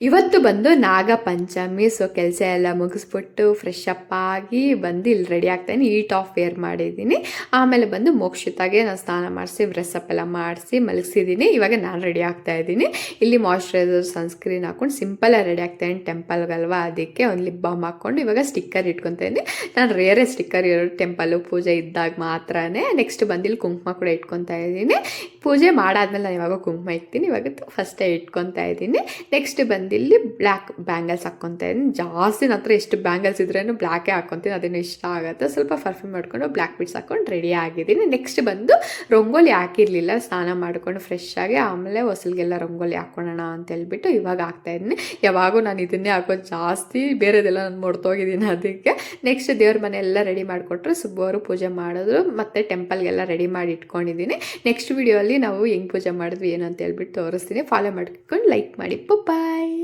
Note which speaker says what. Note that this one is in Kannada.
Speaker 1: ಇವತ್ತು ಬಂದು ನಾಗ ಪಂಚಮಿ. ಸೊ ಕೆಲಸ ಎಲ್ಲ ಮುಗಿಸ್ಬಿಟ್ಟು ಫ್ರೆಶ್ ಅಪ್ ಆಗಿ ಬಂದು ಇಲ್ಲಿ ರೆಡಿ ಆಗ್ತಾಯಿದ್ದೀನಿ. ಈಟ್ ಆಫ್ ವೇರ್ ಮಾಡಿದ್ದೀನಿ. ಆಮೇಲೆ ಬಂದು ಮೋಕ್ಷಿತಾಗೆ ನಾನು ಸ್ನಾನ ಮಾಡಿಸಿ ಬ್ರೆಸ್ಅಪ್ ಎಲ್ಲ ಮಾಡಿಸಿ ಮಲಗಿಸಿದ್ದೀನಿ. ಇವಾಗ ನಾನು ರೆಡಿ ಆಗ್ತಾ ಇದ್ದೀನಿ. ಇಲ್ಲಿ ಮಾಯ್ಶ್ಚರೈಸರ್ ಸನ್ಸ್ಕ್ರೀನ್ ಹಾಕೊಂಡು ಸಿಂಪಲಾಗಿ ರೆಡಿ ಆಗ್ತಾಯಿದ್ದೀನಿ. ಟೆಂಪಲ್ಗಲ್ವಾ, ಅದಕ್ಕೆ ಒಂದು ಲಿಪ್ ಬಾಮ್ ಹಾಕ್ಕೊಂಡು ಇವಾಗ ಸ್ಟಿಕ್ಕರ್ ಇಟ್ಕೊತಾ ಇದ್ದೀನಿ. ನಾನು ರೇರೇ ಸ್ಟಿಕ್ಕರ್ ಇರೋದು ಟೆಂಪಲ್ಲು ಪೂಜೆ ಇದ್ದಾಗ ಮಾತ್ರನೇ. ನೆಕ್ಸ್ಟ್ ಬಂದು ಇಲ್ಲಿ ಕುಂಕುಮ ಕೂಡ ಇಟ್ಕೊತಾ ಇದ್ದೀನಿ. ಪೂಜೆ ಮಾಡಾದ್ಮೇಲೆ ನಾನು ಇವಾಗ ಕುಂಕುಮ ಇಕ್ತೀನಿ. ಇವಾಗ ಫಸ್ಟೇ ಇಟ್ಕೊತಾ ಇದ್ದೀನಿ. ನೆಕ್ಸ್ಟ್ ಇಲ್ಲಿ ಬ್ಲ್ಯಾಕ್ ಬ್ಯಾಂಗಲ್ಸ್ ಹಾಕ್ಕೊತಾ ಇದ್ದೀನಿ. ಜಾಸ್ತಿ ನನ್ನ ಹತ್ರ ಎಷ್ಟು ಬ್ಯಾಂಗಲ್ಸ್ ಇದ್ರೇನು ಬ್ಲ್ಯಾಕೇ ಹಾಕ್ಕೊತೀನಿ, ಅದೇನು ಇಷ್ಟ ಆಗುತ್ತೆ. ಸ್ವಲ್ಪ ಪರ್ಫ್ಯೂಮ್ ಮಾಡ್ಕೊಂಡು ಬ್ಲ್ಯಾಕ್ ಬಿಟ್ಸ್ ಹಾಕ್ಕೊಂಡು ರೆಡಿ ಆಗಿದ್ದೀನಿ. ನೆಕ್ಸ್ಟ್ ಬಂದು ರಂಗೋಲಿ ಹಾಕಿರಲಿಲ್ಲ, ಸ್ನಾನ ಮಾಡಿಕೊಂಡು ಫ್ರೆಶ್ ಆಗಿ ಆಮೇಲೆ ಹೊಸಲಿಗೆಲ್ಲ ರಂಗೋಲಿ ಹಾಕ್ಕೊಳ್ಳೋಣ ಅಂತ ಹೇಳ್ಬಿಟ್ಟು ಇವಾಗ ಹಾಕ್ತಾಯಿದ್ದೀನಿ. ಯಾವಾಗೂ ನಾನು ಇದನ್ನೇ ಹಾಕೋದು ಜಾಸ್ತಿ, ಬೇರೆದೆಲ್ಲ ನಾನು ಮುಡ್ತೋಗಿದ್ದೀನಿ ಅದಕ್ಕೆ. ನೆಕ್ಸ್ಟ್ ದೇವ್ರ ಮನೆ ಎಲ್ಲ ರೆಡಿ ಮಾಡಿಕೊಟ್ರು, ಸುಬ್ಬವರು ಪೂಜೆ ಮಾಡಿದ್ರು, ಮತ್ತು ಟೆಂಪಲ್ಗೆಲ್ಲ ರೆಡಿ ಮಾಡಿ ಇಟ್ಕೊಂಡಿದ್ದೀನಿ. ನೆಕ್ಸ್ಟ್ ವಿಡಿಯೋ ಅಲ್ಲಿ ನಾವು ಹೆಂಗೆ ಪೂಜೆ ಮಾಡಿದ್ವಿ ಏನು ಅಂತ ಹೇಳ್ಬಿಟ್ಟು ತೋರಿಸ್ತೀನಿ. ಫಾಲೋ ಮಾಡ್ಕೊಂಡು ಲೈಕ್ ಮಾಡಿ. ಬಾಯ್.